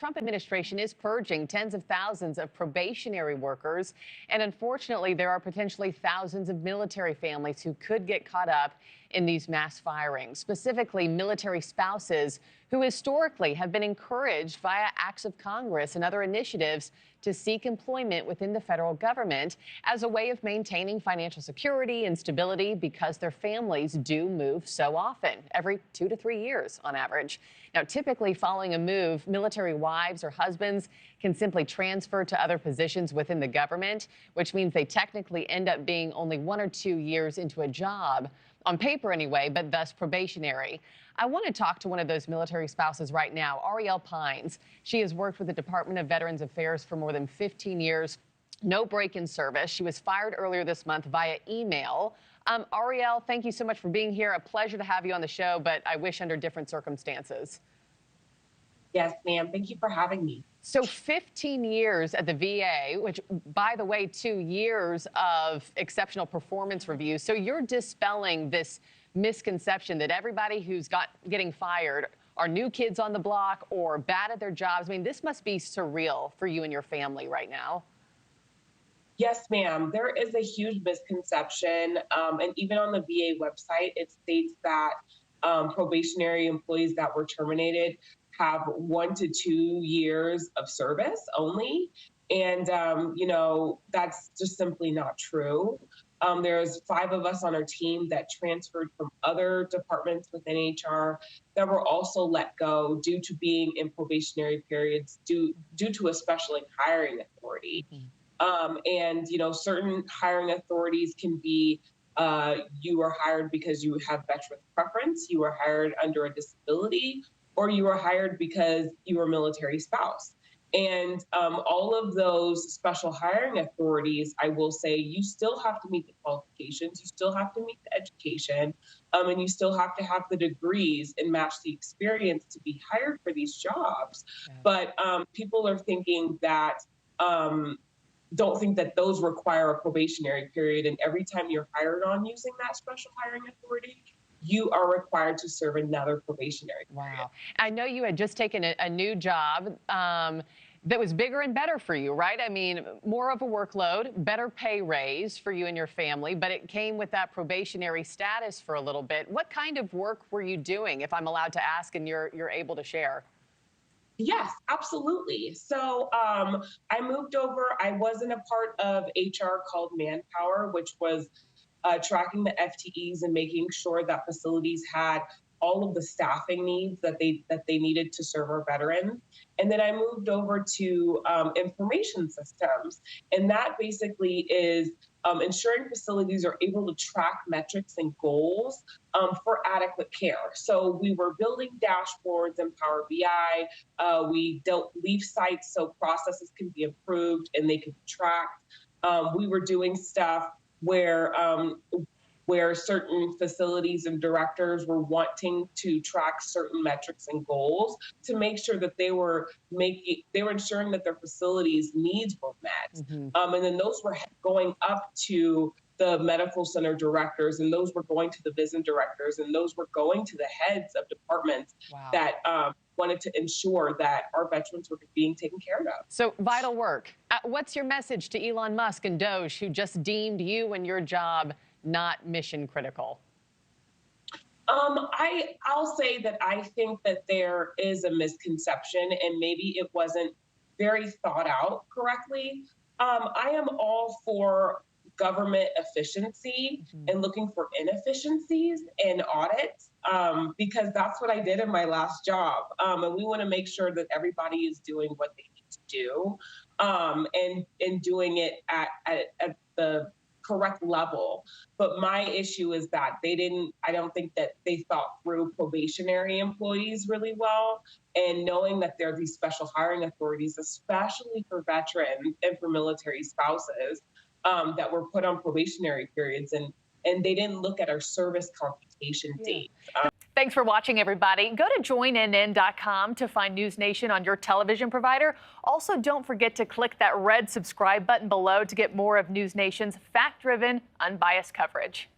Trump administration is purging tens of thousands of probationary workers, and unfortunately, there are potentially thousands of military families who could get caught up in these mass firings, specifically military spouses who historically have been encouraged via acts of Congress and other initiatives to seek employment within the federal government as a way of maintaining financial security and stability because their families do move so often, every 2 to 3 years on average. Now, typically following a move, military wives or husbands can simply transfer to other positions within the government, which means they technically end up being only 1 or 2 years into a job, on paper anyway, but thus probationary. I want to talk to one of those military spouses right now, Arielle Pines. She has worked with the Department of Veterans Affairs for more than 15 years. No break in service. She was fired earlier this month via email. Arielle, thank you so much for being here. A pleasure to have you on the show, but I wish under different circumstances. Yes, ma'am. Thank you for having me. So 15 years at the VA, which, by the way, 2 years of exceptional performance reviews. So you're dispelling this misconception that everybody who's getting fired are new kids on the block or bad at their jobs. I mean, this must be surreal for you and your family right now. Yes, ma'am. There is a huge misconception. And even on the VA website, it states that probationary employees that were terminated have 1 to 2 years of service only. And, that's just simply not true. There's 5 of us on our team that transferred from other departments within HR that were also let go due to being in probationary periods due to a special hiring authority. Certain hiring authorities can be you are hired because you have veteran preference, you are hired under a disability, or you are hired because you are a military spouse. And all of those special hiring authorities, I will say, you still have to meet the qualifications, you still have to meet the education, and you still have to have the degrees and match the experience to be hired for these jobs. Yeah. But people are thinking that, don't think that those require a probationary period. And every time you're hired on using that special hiring authority, you are required to serve another probationary period. Wow. I know you had just taken a new job that was bigger and better for you, right? I mean, more of a workload, better pay raise for you and your family, but it came with that probationary status for a little bit. What kind of work were you doing, if I'm allowed to ask and you're able to share? Yes, absolutely. So I moved over. I was in a part of HR called Manpower, which was tracking the FTEs and making sure that facilities had all of the staffing needs that they needed to serve our veterans. And then I moved over to information systems, and that basically is ensuring facilities are able to track metrics and goals for adequate care. So we were building dashboards in Power BI. We dealt leaf sites so processes can be improved and they can be tracked. We were doing stuff where certain facilities and directors were wanting to track certain metrics and goals to make sure that they were ensuring that their facilities' needs were met. And then those were going up to the medical center directors, and those were going to the vision directors, and those were going to the heads of departments. Wow. That wanted to ensure that our veterans were being taken care of. So vital work. What's your message to Elon Musk and DOGE, who just deemed you and your job not mission critical? I'll say that I think that there is a misconception, and maybe it wasn't very thought out correctly. I am all for government efficiency and looking for inefficiencies and audits, because that's what I did in my last job. And we want to make sure that everybody is doing what they need to do, and doing it at the correct level. But my issue is that I don't think that they thought through probationary employees really well, and knowing that there are these special hiring authorities, especially for veterans and for military spouses, that were put on probationary periods, and they didn't look at our service computation dates. Thanks for watching, everybody. Go to joinnn.com to find NewsNation on your television provider. Also, don't forget to click that red subscribe button below to get more of NewsNation's fact-driven, unbiased coverage.